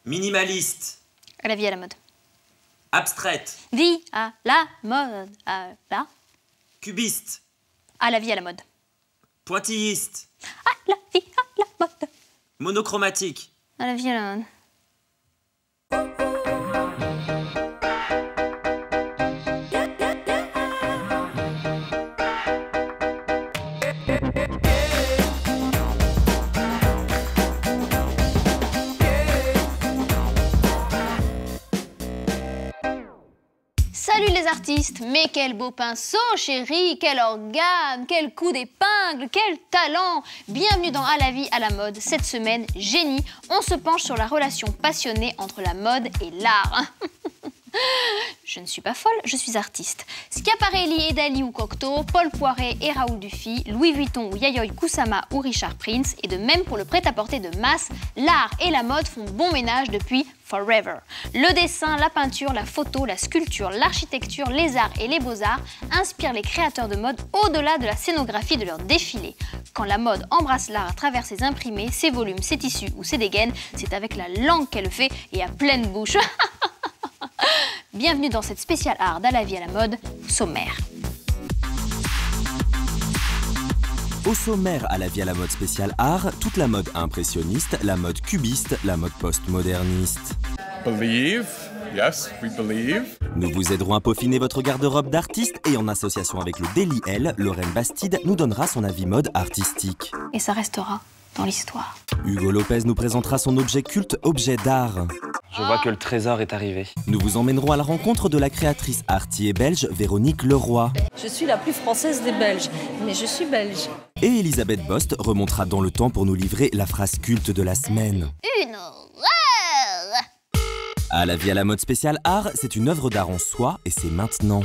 Minimaliste. À la vie à la mode. Abstraite. Vie à la mode. À la... Cubiste. À la vie à la mode. Pointilliste. À la vie à la mode. Monochromatique. À la vie à la mode. Salut les artistes, mais quel beau pinceau chérie, quel organe, quel coup d'épingle, quel talent. Bienvenue dans À la vie, à la mode. Cette semaine, génie, on se penche sur la relation passionnée entre la mode et l'art. Je ne suis pas folle, je suis artiste. Schiaparelli et Dali ou Cocteau, Paul Poiret et Raoul Dufy, Louis Vuitton ou Yayoi Kusama ou Richard Prince, et de même pour le prêt-à-porter de masse, l'art et la mode font bon ménage depuis forever. Le dessin, la peinture, la photo, la sculpture, l'architecture, les arts et les beaux-arts inspirent les créateurs de mode au-delà de la scénographie de leur défilé. Quand la mode embrasse l'art à travers ses imprimés, ses volumes, ses tissus ou ses dégaines, c'est avec la langue qu'elle le fait et à pleine bouche. Bienvenue dans cette spéciale art d'À la vie à la mode, sommaire. Au sommaire à la vie à la mode spéciale art, toute la mode impressionniste, la mode cubiste, la mode post-moderniste. Believe, yes, we believe. Nous vous aiderons à peaufiner votre garde-robe d'artiste et en association avec le Daily L, Lorraine Bastide nous donnera son avis mode artistique. Et ça restera dans l'histoire. Hugo Lopez nous présentera son objet culte, objet d'art. Je vois que le trésor est arrivé. Nous vous emmènerons à la rencontre de la créatrice arty et belge Véronique Leroy. Je suis la plus française des Belges, mais je suis belge. Et Elisabeth Bost remontera dans le temps pour nous livrer la phrase culte de la semaine. Une horreur! À la vie à la mode spéciale art, c'est une œuvre d'art en soi et c'est maintenant.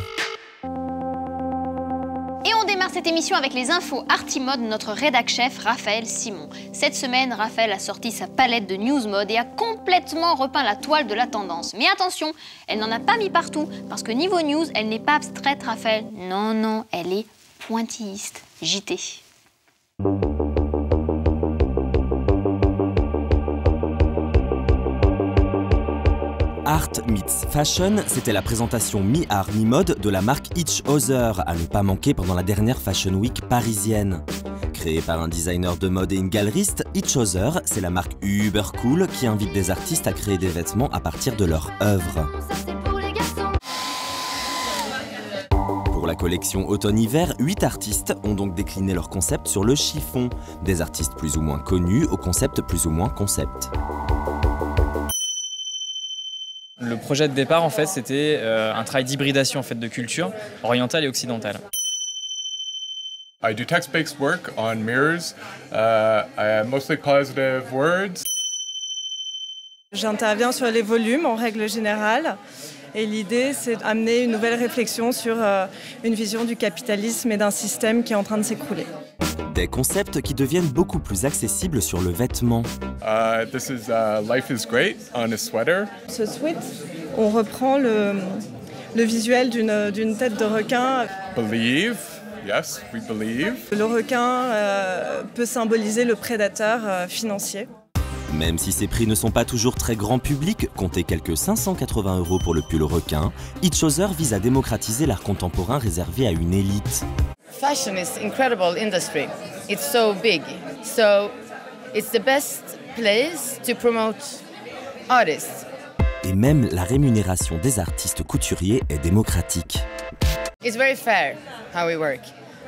Et on démarre cette émission avec les infos Artimode de notre rédac-chef Raphaël Simon. Cette semaine, Raphaël a sorti sa palette de news mode et a complètement repeint la toile de la tendance. Mais attention, elle n'en a pas mis partout, parce que niveau news, elle n'est pas abstraite, Raphaël. Non, non, elle est pointilliste. JT. Art meets Fashion, c'était la présentation mi-art mi-mode de la marque Each Other, à ne pas manquer pendant la dernière Fashion Week parisienne. Créée par un designer de mode et une galeriste, Each Other, c'est la marque uber cool qui invite des artistes à créer des vêtements à partir de leur œuvre. Pour la collection automne-hiver, 8 artistes ont donc décliné leur concept sur le chiffon. Des artistes plus ou moins connus au concept plus ou moins concept. Le projet de départ, en fait, c'était un travail d'hybridation en fait, de culture orientale et occidentale. I do text-based work on mirrors, mostly positive words. J'interviens sur les volumes en règle générale. Et l'idée, c'est d'amener une nouvelle réflexion sur une vision du capitalisme et d'un système qui est en train de s'écrouler. Des concepts qui deviennent beaucoup plus accessibles sur le vêtement. This is Life is Great on a sweater. Ce sweat, on reprend le visuel d'une tête de requin. Believe, yes, we believe. Le requin peut symboliser le prédateur financier. Même si ces prix ne sont pas toujours très grand public, comptez quelques 580 € pour le pull requin, Each Other vise à démocratiser l'art contemporain réservé à une élite. Fashion is incredible industry. It's so big. So it's the best place to promote artists. Et même la rémunération des artistes couturiers est démocratique. It's very fair how we work.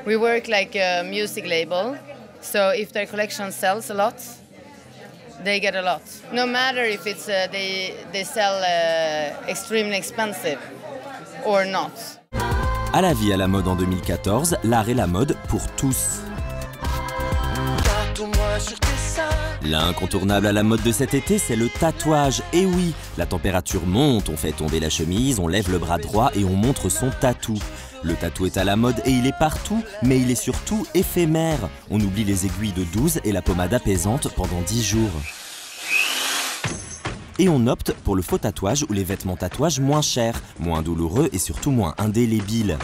We work like a music label. So if their collection sells a lot, they get a lot. No matter if it's they sell extremely expensive or not. À la vie à la mode en 2014, l'art et la mode pour tous. L'incontournable à la mode de cet été, c'est le tatouage. Et oui, la température monte, on fait tomber la chemise, on lève le bras droit et on montre son tatou. Le tatou est à la mode et il est partout, mais il est surtout éphémère. On oublie les aiguilles de 12 et la pommade apaisante pendant 10 jours. Et on opte pour le faux tatouage ou les vêtements tatouage moins chers, moins douloureux et surtout moins indélébiles.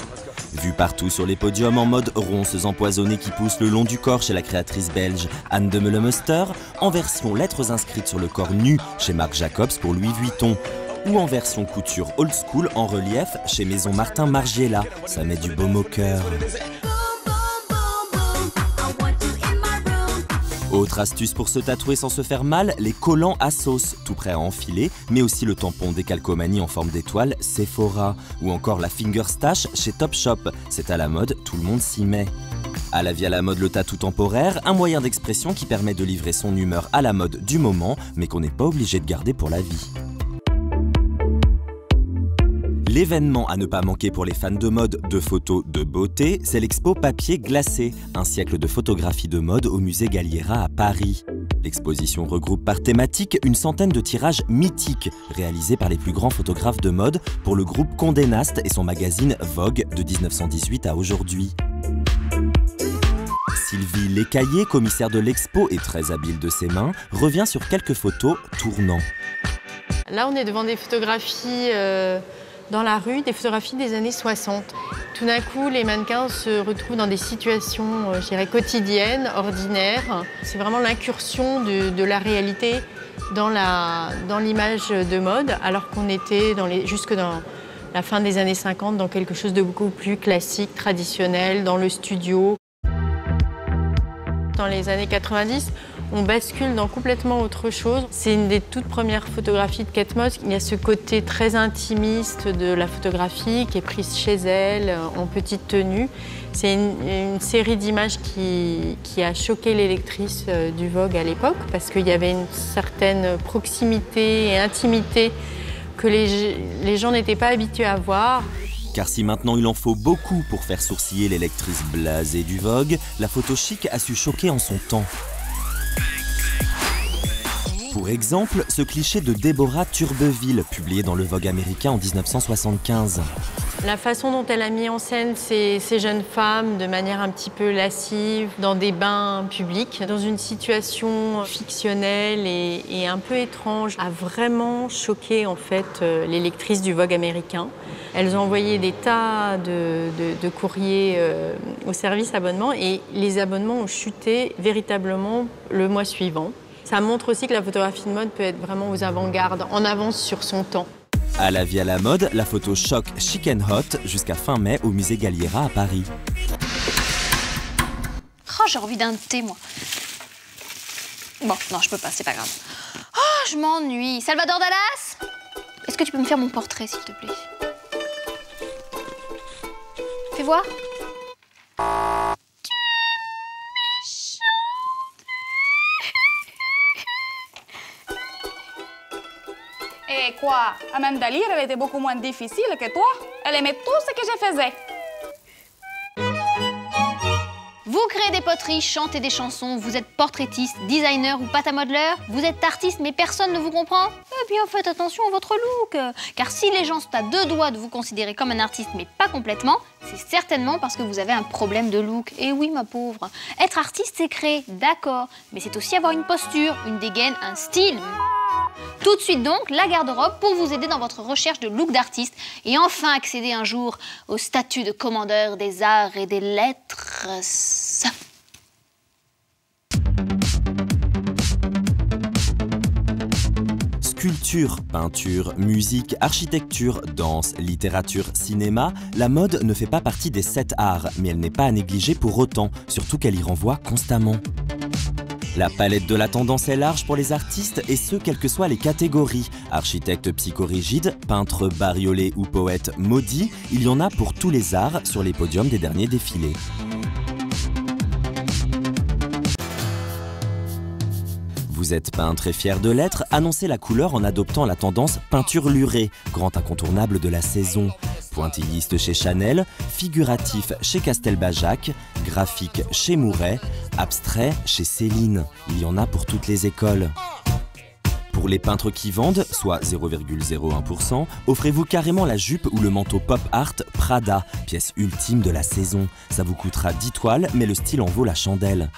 Vue partout sur les podiums en mode ronces empoisonnées qui poussent le long du corps chez la créatrice belge Anne de Meulemuster, en version lettres inscrites sur le corps nu chez Marc Jacobs pour Louis Vuitton, ou en version couture old school en relief chez Maison Martin Margiela. Ça met du baume au cœur. Autre astuce pour se tatouer sans se faire mal, les collants à sauce, tout prêt à enfiler, mais aussi le tampon décalcomanie en forme d'étoile Sephora, ou encore la finger stash chez Topshop. C'est à la mode, tout le monde s'y met. À la vie à la mode, le tatou temporaire, un moyen d'expression qui permet de livrer son humeur à la mode du moment, mais qu'on n'est pas obligé de garder pour la vie. L'événement à ne pas manquer pour les fans de mode, de photos, de beauté, c'est l'expo Papier glacé, un siècle de photographie de mode au musée Galliera à Paris. L'exposition regroupe par thématique une centaine de tirages mythiques réalisés par les plus grands photographes de mode pour le groupe Condé Nast et son magazine Vogue de 1918 à aujourd'hui. Sylvie Lécaillé, commissaire de l'expo et très habile de ses mains, revient sur quelques photos tournant. Là, on est devant des photographies dans la rue, des photographies des années 60. Tout d'un coup, les mannequins se retrouvent dans des situations, je dirais, quotidiennes, ordinaires. C'est vraiment l'incursion de la réalité dans l'image de mode, alors qu'on était jusque dans la fin des années 50 dans quelque chose de beaucoup plus classique, traditionnel, dans le studio. Dans les années 90, on bascule dans complètement autre chose. C'est une des toutes premières photographies de Kate Moss. Il y a ce côté très intimiste de la photographie qui est prise chez elle, en petite tenue. C'est une série d'images qui a choqué les lectrices du Vogue à l'époque parce qu'il y avait une certaine proximité et intimité que les gens n'étaient pas habitués à voir. Car si maintenant il en faut beaucoup pour faire sourciller les lectrices blasées du Vogue, la photo chic a su choquer en son temps. Pour exemple, ce cliché de Deborah Turbeville, publié dans le Vogue américain en 1975. La façon dont elle a mis en scène ces jeunes femmes de manière un petit peu lascive, dans des bains publics, dans une situation fictionnelle et un peu étrange, a vraiment choqué en fait les lectrices du Vogue américain. Elles ont envoyé des tas de courriers au service abonnement et les abonnements ont chuté véritablement le mois suivant. Ça montre aussi que la photographie de mode peut être vraiment aux avant-gardes, en avance sur son temps. À la vie à la mode, la photo choc chic and hot jusqu'à fin mai au musée Galliera à Paris. Oh, j'ai envie d'un thé, moi. Bon, non, je peux pas, c'est pas grave. Oh, je m'ennuie. Salvador Dallas, est-ce que tu peux me faire mon portrait, s'il te plaît? Fais voir. Et quoi? Amanda Lear, elle était beaucoup moins difficile que toi. Elle aimait tout ce que je faisais. Vous créez des poteries, chantez des chansons, vous êtes portraitiste, designer ou pâte à modeleur, vous êtes artiste mais personne ne vous comprend? Eh bien faites attention à votre look, car si les gens sont à deux doigts de vous considérer comme un artiste mais pas complètement, c'est certainement parce que vous avez un problème de look. Et oui ma pauvre, être artiste c'est créer, d'accord, mais c'est aussi avoir une posture, une dégaine, un style. Tout de suite donc, la garde-robe pour vous aider dans votre recherche de look d'artiste et enfin accéder un jour au statut de commandeur des arts et des lettres. Sculpture, peinture, musique, architecture, danse, littérature, cinéma, la mode ne fait pas partie des 7 arts, mais elle n'est pas à négliger pour autant, surtout qu'elle y renvoie constamment. La palette de la tendance est large pour les artistes et ce, quelles que soient les catégories. Architecte psychorigide, peintre bariolé ou poète maudit, il y en a pour tous les arts sur les podiums des derniers défilés. Vous êtes peintre et fier de l'être, annoncez la couleur en adoptant la tendance peinture lurée, grand incontournable de la saison. Pointilliste chez Chanel, figuratif chez Castelbajac, graphique chez Mouret, abstrait chez Céline. Il y en a pour toutes les écoles. Pour les peintres qui vendent, soit 0,01%, offrez-vous carrément la jupe ou le manteau pop art Prada, pièce ultime de la saison. Ça vous coûtera 10 toiles, mais le style en vaut la chandelle.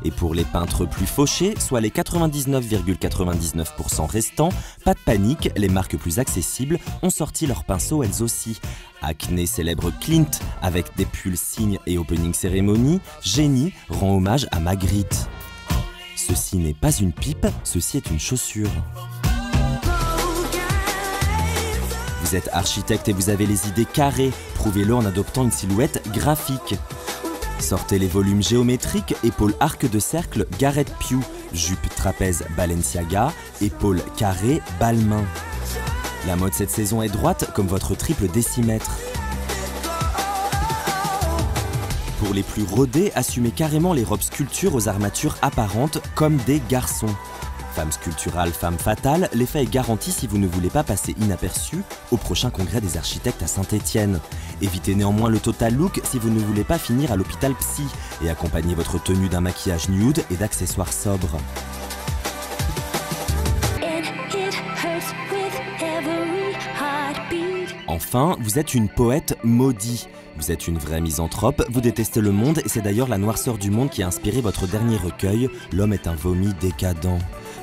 Et pour les peintres plus fauchés, soit les 99,99% restants, pas de panique, les marques plus accessibles ont sorti leurs pinceaux elles aussi. Acne célèbre Clint avec des pulls signes et opening cérémonie, Génie rend hommage à Magritte. Ceci n'est pas une pipe, ceci est une chaussure. Vous êtes architecte et vous avez les idées carrées, prouvez-le en adoptant une silhouette graphique. Sortez les volumes géométriques, épaules arc de cercle, Garrett Pugh, jupe trapèze Balenciaga, épaules carrées, Balmain. La mode cette saison est droite comme votre triple décimètre. Pour les plus rodés, assumez carrément les robes sculptures aux armatures apparentes comme des garçons. Femme sculpturale, femme fatale, l'effet est garanti si vous ne voulez pas passer inaperçu au prochain congrès des architectes à Saint-Étienne. Évitez néanmoins le total look si vous ne voulez pas finir à l'hôpital psy et accompagnez votre tenue d'un maquillage nude et d'accessoires sobres. Enfin, vous êtes une poète maudite. Vous êtes une vraie misanthrope, vous détestez le monde et c'est d'ailleurs la noirceur du monde qui a inspiré votre dernier recueil, L'homme est un vomi décadent.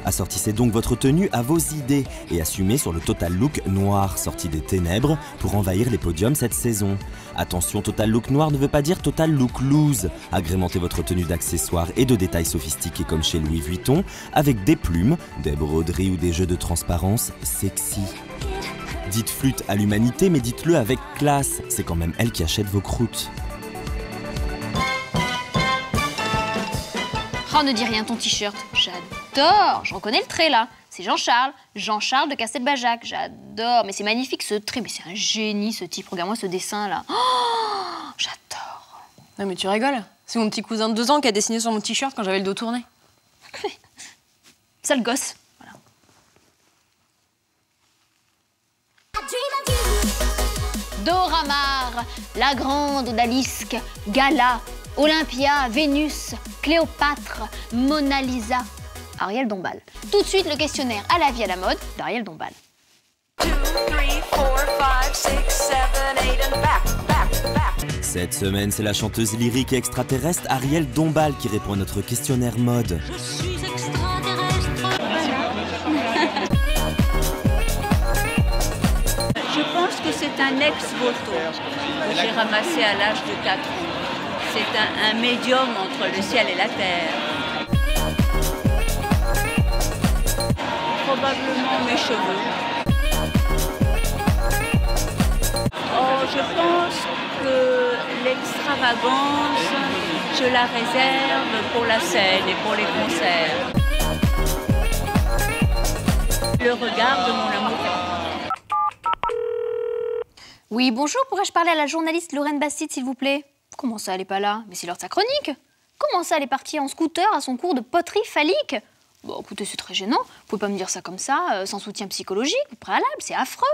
Assortissez donc votre tenue à vos idées et assumez sur le total look noir sorti des ténèbres pour envahir les podiums cette saison. Attention, total look noir ne veut pas dire total look loose. Agrémentez votre tenue d'accessoires et de détails sophistiqués comme chez Louis Vuitton avec des plumes, des broderies ou des jeux de transparence sexy. Dites flûte à l'humanité, mais dites-le avec classe. C'est quand même elle qui achète vos croûtes. Oh, ne dis rien, ton t-shirt. J'adore. Je reconnais le trait, là. C'est Jean-Charles. Jean-Charles de Castelbajac. J'adore. Mais c'est magnifique, ce trait. Mais c'est un génie, ce type. Regarde-moi ce dessin, là. Oh, j'adore. Non, mais tu rigoles. C'est mon petit cousin de 2 ans qui a dessiné sur mon t-shirt quand j'avais le dos tourné. Sale gosse. Dora Maar, la grande Odalisque, Gala, Olympia, Vénus, Cléopâtre, Mona Lisa, Ariel Dombal. Tout de suite, le questionnaire à la vie à la mode d'Ariel Dombal. 2, 3, 4, 5, 6, 7, 8 and back. Cette semaine, c'est la chanteuse lyrique et extraterrestre Ariel Dombal qui répond à notre questionnaire mode. Je suis extraterrestre. Je pense que c'est un ex-voto que j'ai ramassé à l'âge de 4 ans. C'est un médium entre le ciel et la terre. Probablement mes cheveux. Oh, je pense que l'extravagance, je la réserve pour la scène et pour les concerts. Le regard de mon amour. Oui, bonjour, pourrais-je parler à la journaliste Lorraine Bastide, s'il vous plaît? Comment ça, elle n'est pas là? Mais c'est l'heure de sa chronique. Comment ça, elle est partie en scooter à son cours de poterie phallique? Bon, écoutez, c'est très gênant. Vous pouvez pas me dire ça comme ça, sans soutien psychologique, au préalable, c'est affreux.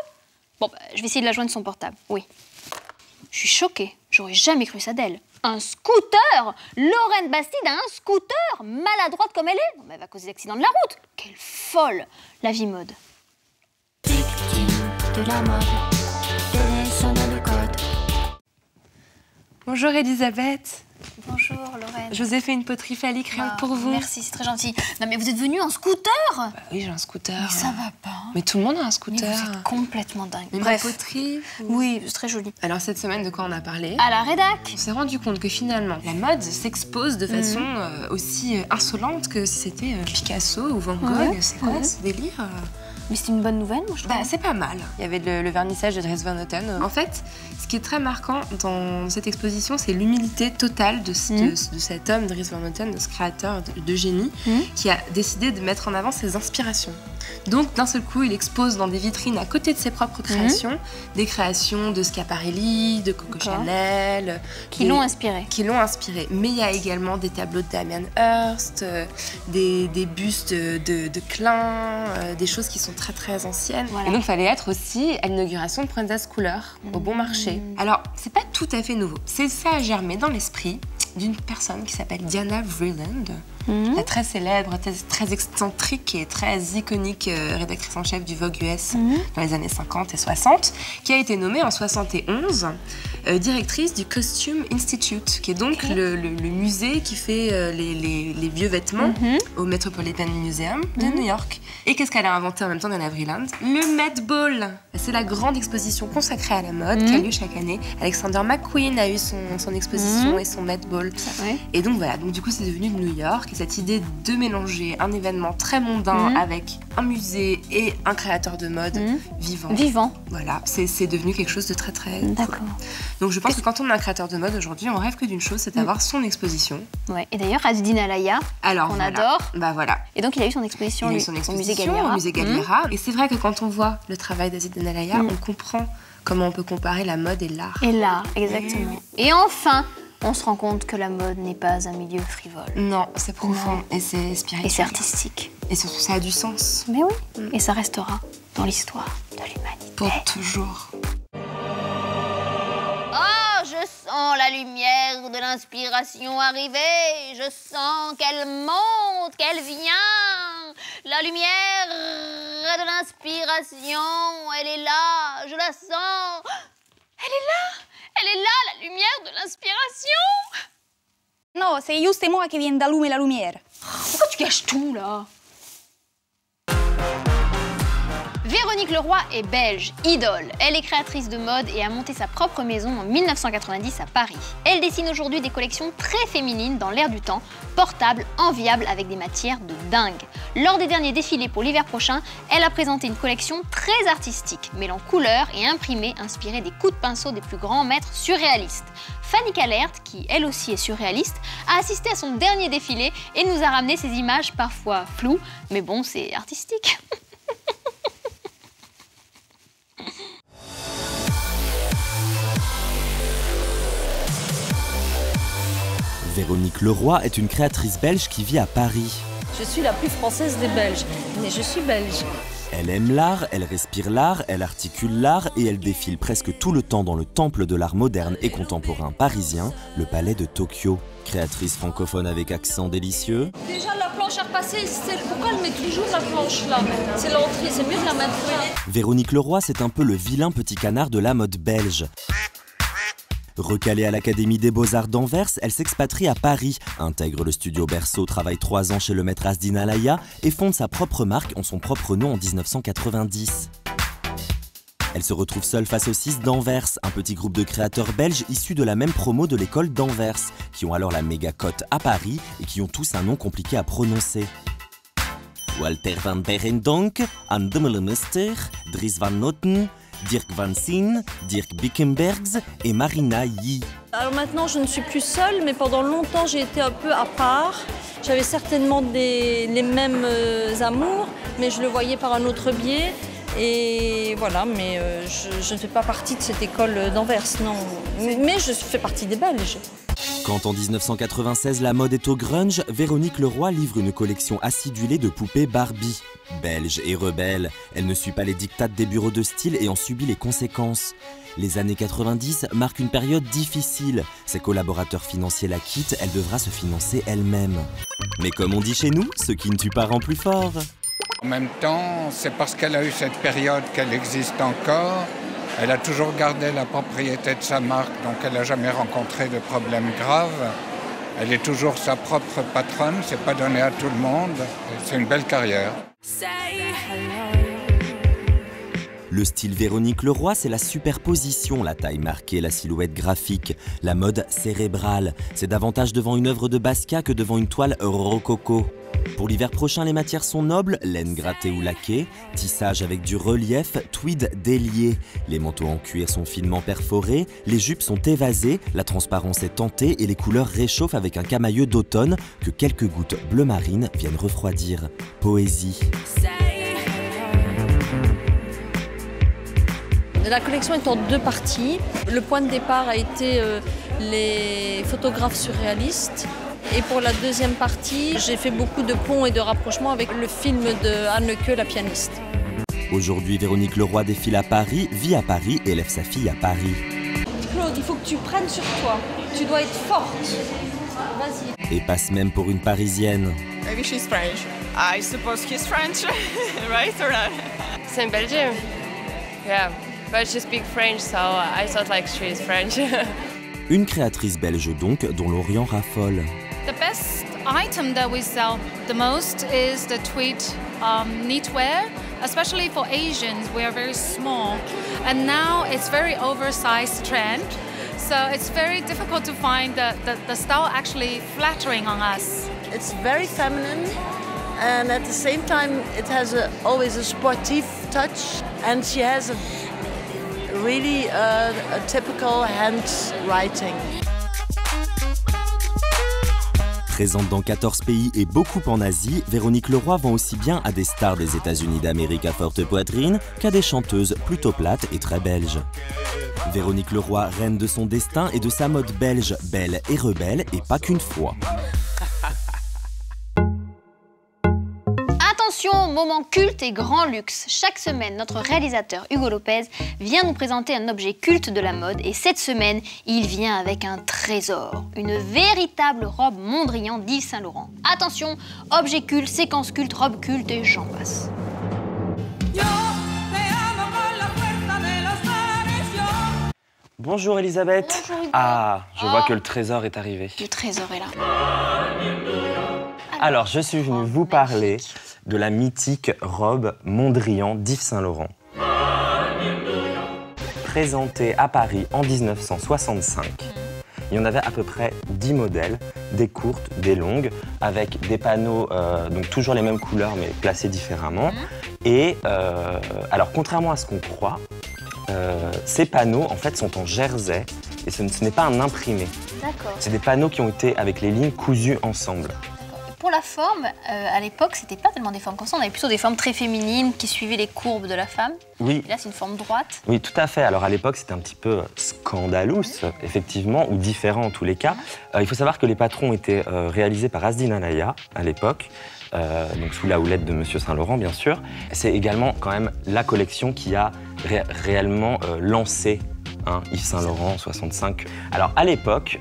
Bon, bah, je vais essayer de la joindre son portable, oui. Je suis choquée, j'aurais jamais cru ça d'elle. Un scooter! Lorraine Bastide a un scooter! Maladroite comme elle est! Non, mais elle va causer d'accidents de la route! Quelle folle! La vie mode. De la mode. Bonjour Elisabeth. Bonjour Lorraine. Je vous ai fait une poterie phallique rien que pour vous. Merci, c'est très gentil. Non mais vous êtes venue en scooter? Bah oui, j'ai un scooter. Mais ça va pas. Mais tout le monde a un scooter. Mais vous êtes complètement dingue. Mais bref. Ma poterie Oui, c'est très joli. Alors cette semaine, de quoi on a parlé? À la rédac. On s'est rendu compte que finalement, la mode s'expose de façon aussi insolente que si c'était Picasso ou Van Gogh. C'est quoi ce délire? Mais c'est une bonne nouvelle, moi je trouve. Bah, c'est pas mal. Il y avait le vernissage de Dries Van Noten. En fait, ce qui est très marquant dans cette exposition, c'est l'humilité totale de cet homme, Dries Van Noten, de ce créateur de génie, qui a décidé de mettre en avant ses inspirations. Donc, d'un seul coup, il expose dans des vitrines à côté de ses propres créations, des créations de Schiaparelli, de Coco Chanel. Qui l'ont inspiré. Qui l'ont inspiré. Mais il y a également des tableaux de Damien Hirst, des bustes de Klein, des choses qui sont très très anciennes. Voilà. Et donc, il fallait être aussi à l'inauguration de Princess Cooler, au bon marché. Alors, c'est pas tout à fait nouveau. Ça a germé dans l'esprit d'une personne qui s'appelle Diana Vreeland, la très célèbre, très excentrique et très iconique rédactrice en chef du Vogue US dans les années 50 et 60, qui a été nommée en 71 directrice du Costume Institute, qui est donc le musée qui fait les vieux vêtements au Metropolitan Museum de New York. Et qu'est-ce qu'elle a inventé en même temps, Diana Vreeland? Le Met Ball. C'est la grande exposition consacrée à la mode qui a lieu chaque année. Alexander McQueen a eu son exposition et son Met Ball. Et donc voilà, donc du coup c'est devenu de New York. Et cette idée de mélanger un événement très mondain avec un musée et un créateur de mode vivant. Voilà, c'est devenu quelque chose de très très cool. Donc je pense que quand on est un créateur de mode aujourd'hui, on rêve que d'une chose, c'est d'avoir son exposition. Ouais. Et d'ailleurs, Azdin Alaya, qu'on adore. Bah voilà. Et donc il a eu son exposition, au musée Galliera. Et c'est vrai que quand on voit le travail d'Azdin Alaya, on comprend comment on peut comparer la mode et l'art. Et l'art, exactement. Et enfin, on se rend compte que la mode n'est pas un milieu frivole. Non, c'est profond et c'est spirituel. Et c'est artistique. Et surtout, ça a du sens. Mais oui, et ça restera dans l'histoire de l'humanité. Pour toujours. Oh, je sens la lumière de l'inspiration arriver. Je sens qu'elle monte, qu'elle vient. La lumière de l'inspiration, elle est là, je la sens. Elle est là, la lumière de l'inspiration. No, c'est juste moi qui viens d'allumer la lumière. Pourquoi tu gâches tout, là? Véronique Leroy est belge, idole. Elle est créatrice de mode et a monté sa propre maison en 1990 à Paris. Elle dessine aujourd'hui des collections très féminines dans l'air du temps, portables, enviables avec des matières de dingue. Lors des derniers défilés pour l'hiver prochain, elle a présenté une collection très artistique, mêlant couleurs et imprimés inspirés des coups de pinceau des plus grands maîtres surréalistes. Fanny Calert, qui elle aussi est surréaliste, a assisté à son dernier défilé et nous a ramené ces images parfois floues, mais bon, c'est artistique. Véronique Leroy est une créatrice belge qui vit à Paris. Je suis la plus française des Belges, mais je suis belge. Elle aime l'art, elle respire l'art, elle articule l'art et elle défile presque tout le temps dans le temple de l'art moderne et contemporain parisien, le Palais de Tokyo. Créatrice francophone avec accent délicieux. Déjà la planche à repasser, pourquoi elle met toujours la planche là? C'est l'entrée, c'est mieux de la mettre là. Véronique Leroy, c'est un peu le vilain petit canard de la mode belge. Recalée à l'Académie des Beaux-Arts d'Anvers, elle s'expatrie à Paris, intègre le studio Berceau, travaille 3 ans chez le maître Azdin Alaya et fonde sa propre marque en son propre nom en 1990. Elle se retrouve seule face aux 6 d'Anvers, un petit groupe de créateurs belges issus de la même promo de l'école d'Anvers, qui ont alors la méga cote à Paris et qui ont tous un nom compliqué à prononcer. Walter van Berendonck, Anne de Meulemeester, Dries van Noten, Dirk van Sien, Dirk Bickenbergs et Marina Yee. Alors maintenant, je ne suis plus seule, mais pendant longtemps, j'ai été un peu à part. J'avais certainement les mêmes amours, mais je le voyais par un autre biais. Et voilà, mais je ne fais pas partie de cette école d'Anvers, non. Mais je fais partie des Belges. Quand en 1996 la mode est au grunge, Véronique Leroy livre une collection acidulée de poupées Barbie. Belge et rebelle, elle ne suit pas les diktats des bureaux de style et en subit les conséquences. Les années 90 marquent une période difficile. Ses collaborateurs financiers la quittent, elle devra se financer elle-même. Mais comme on dit chez nous, ce qui ne tue pas rend plus fort. En même temps, c'est parce qu'elle a eu cette période qu'elle existe encore. Elle a toujours gardé la propriété de sa marque, donc elle n'a jamais rencontré de problèmes graves. Elle est toujours sa propre patronne, c'est pas donné à tout le monde. C'est une belle carrière. Le style Véronique Leroy, c'est la superposition, la taille marquée, la silhouette graphique, la mode cérébrale. C'est davantage devant une œuvre de Basquiat que devant une toile rococo. Pour l'hiver prochain, les matières sont nobles, laine grattée ou laquée, tissage avec du relief, tweed délié. Les manteaux en cuir sont finement perforés, les jupes sont évasées, la transparence est tentée et les couleurs réchauffent avec un camailleux d'automne que quelques gouttes bleu marine viennent refroidir. Poésie. La collection est en 2 parties. Le point de départ a été les photographes surréalistes. Et pour la deuxième partie, j'ai fait beaucoup de ponts et de rapprochements avec le film de Anneke, la pianiste. Aujourd'hui, Véronique Leroy défile à Paris, vit à Paris et élève sa fille à Paris. Claude, il faut que tu prennes sur toi. Tu dois être forte. Vas-y. Et passe même pour une Parisienne. Maybe she's French. I suppose he's French, right or not? C'est un Belgian. Yeah. but she speaks French, so I thought like she is French. Une créatrice belge donc, dont Lorient raffole. The best item that we sell the most is the tweed knitwear, especially for Asians. We are very small, and now it's very oversized trend. So it's very difficult to find the style actually flattering on us. It's very feminine, and at the same time it has always a sportive touch, and she has a really a typical handwriting. Présente dans 14 pays et beaucoup en Asie, Véronique Leroy vend aussi bien à des stars des États-Unis d'Amérique à forte poitrine qu'à des chanteuses plutôt plates et très belges. Véronique Leroy, reine de son destin et de sa mode belge, belle et rebelle, et pas qu'une fois. Attention, moment culte et grand luxe. Chaque semaine, notre réalisateur Hugo Lopez vient nous présenter un objet culte de la mode et cette semaine, il vient avec un trésor. Une véritable robe Mondrian d'Yves Saint Laurent. Attention, objet culte, séquence culte, robe culte et j'en passe. Bonjour Elisabeth. Bonjour Hugo. Ah, je vois que le trésor est arrivé. Le trésor est là. Alors, je suis venu vous parler de la mythique robe Mondrian d'Yves Saint Laurent. Présentée à Paris en 1965. Il y en avait à peu près 10 modèles, des courtes, des longues, avec des panneaux, donc toujours les mêmes couleurs mais placés différemment. Et alors, contrairement à ce qu'on croit, ces panneaux en fait sont en jersey et ce n'est pas un imprimé. D'accord. C'est des panneaux qui ont été avec les lignes cousues ensemble. Pour la forme, à l'époque, c'était pas tellement des formes comme ça. On avait plutôt des formes très féminines qui suivaient les courbes de la femme. Oui. Et là, c'est une forme droite. Oui, tout à fait. Alors à l'époque, c'était un petit peu scandalous, effectivement, ou différent en tous les cas. Il faut savoir que les patrons étaient réalisés par Asdin Alaya à l'époque. Donc sous la houlette de Monsieur Saint-Laurent, bien sûr. C'est également quand même la collection qui a réellement lancé Yves Saint-Laurent en 65. Alors à l'époque,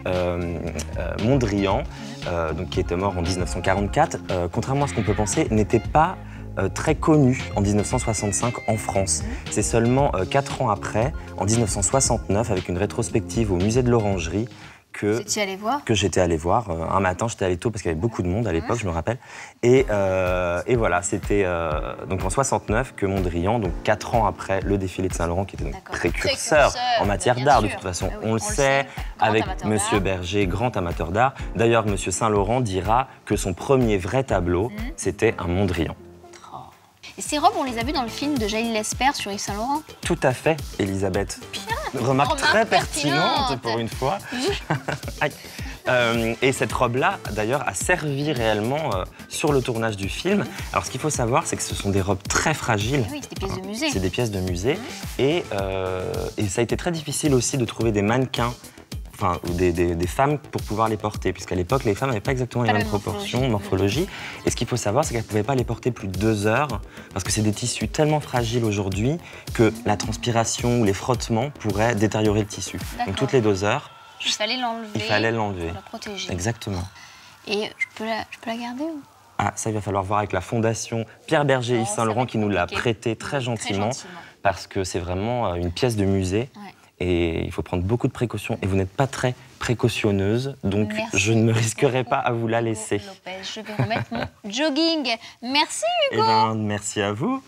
Mondrian, donc, qui était mort en 1944, contrairement à ce qu'on peut penser, n'était pas très connu en 1965 en France. C'est seulement 4 ans après, en 1969, avec une rétrospective au musée de l'Orangerie, que j'étais allé voir. Un matin, j'étais allé tôt parce qu'il y avait beaucoup de monde à l'époque, je me rappelle. Et voilà, c'était donc en 69 que Mondrian, donc 4 ans après le défilé de Saint-Laurent, qui était donc précurseur en matière d'art, de toute façon. On le sait, avec Monsieur Berger, grand amateur d'art. D'ailleurs, Monsieur Saint-Laurent dira que son premier vrai tableau, c'était un Mondrian. Et ces robes, on les a vues dans le film de Jaël Lesper sur Yves Saint-Laurent. Tout à fait, Elisabeth. Remarque très pertinente pour une fois. Et cette robe-là, d'ailleurs, a servi réellement sur le tournage du film. Alors, ce qu'il faut savoir, c'est que ce sont des robes très fragiles. Oui, c'est des pièces de musée. C'est des pièces de musée. Et ça a été très difficile aussi de trouver des mannequins, enfin, des femmes pour pouvoir les porter, puisqu'à l'époque, les femmes n'avaient pas exactement les mêmes proportions, morphologie. Et ce qu'il faut savoir, c'est qu'elles ne pouvaient pas les porter plus de 2 heures, parce que c'est des tissus tellement fragiles aujourd'hui que la transpiration ou les frottements pourraient détériorer le tissu. Donc toutes les 2 heures, il fallait l'enlever. Il fallait l'enlever. Pour la protéger. Exactement. Et je peux la garder ou... Ah, ça, il va falloir voir avec la fondation Pierre Berger Yves Saint-Laurent qui nous l'a prêté très gentiment, parce que c'est vraiment une pièce de musée. Ouais. Et il faut prendre beaucoup de précautions. Et vous n'êtes pas très précautionneuse, donc je ne me risquerai pas à vous la laisser. Lopez, je vais remettre mon jogging. Merci Hugo. Eh bien, merci à vous.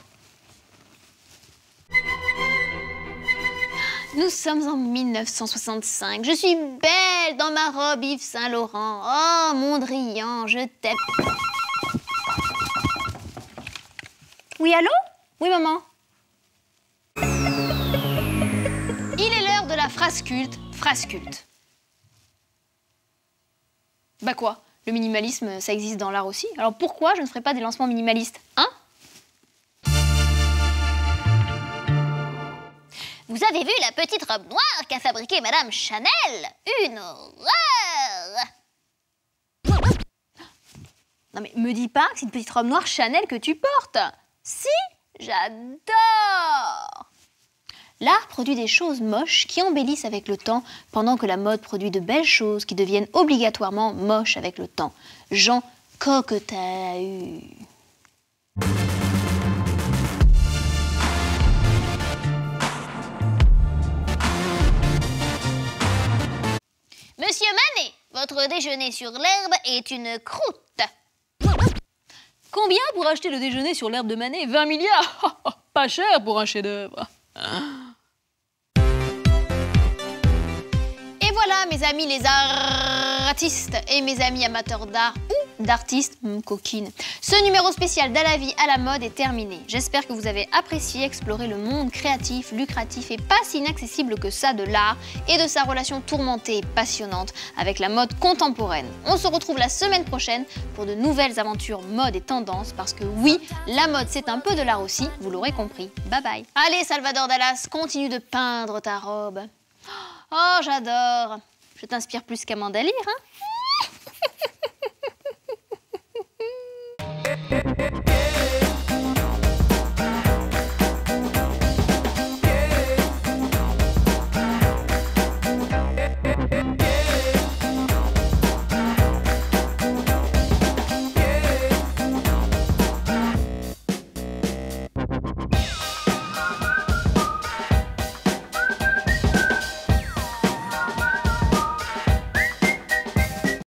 Nous sommes en 1965. Je suis belle dans ma robe Yves Saint-Laurent. Oh, Mondrian, je t'aime. Oui, allô? Oui, maman? Il est l'heure de la phrase culte. Phrase culte. Bah quoi? Le minimalisme, ça existe dans l'art aussi. Alors pourquoi je ne ferais pas des lancements minimalistes? Hein? Vous avez vu la petite robe noire qu'a fabriquée Madame Chanel? Une horreur! Non mais me dis pas que c'est une petite robe noire Chanel que tu portes. Si, j'adore! L'art produit des choses moches qui embellissent avec le temps, pendant que la mode produit de belles choses qui deviennent obligatoirement moches avec le temps. Jean Cocteau. votre déjeuner sur l'herbe est une croûte. Combien pour acheter le déjeuner sur l'herbe de Manet? 20 milliards. Pas cher pour un chef-d'œuvre. Et voilà, mes amis les artistes et mes amis amateurs d'art ou d'artistes coquines. Ce numéro spécial d'À la vie, à la mode est terminé. J'espère que vous avez apprécié explorer le monde créatif, lucratif et pas si inaccessible que ça de l'art et de sa relation tourmentée et passionnante avec la mode contemporaine. On se retrouve la semaine prochaine pour de nouvelles aventures mode et tendance parce que oui, la mode c'est un peu de l'art aussi, vous l'aurez compris. Bye bye. Allez Salvador Dallas, continue de peindre ta robe. Oh, j'adore. Je t'inspire plus qu'Amanda Lear, hein?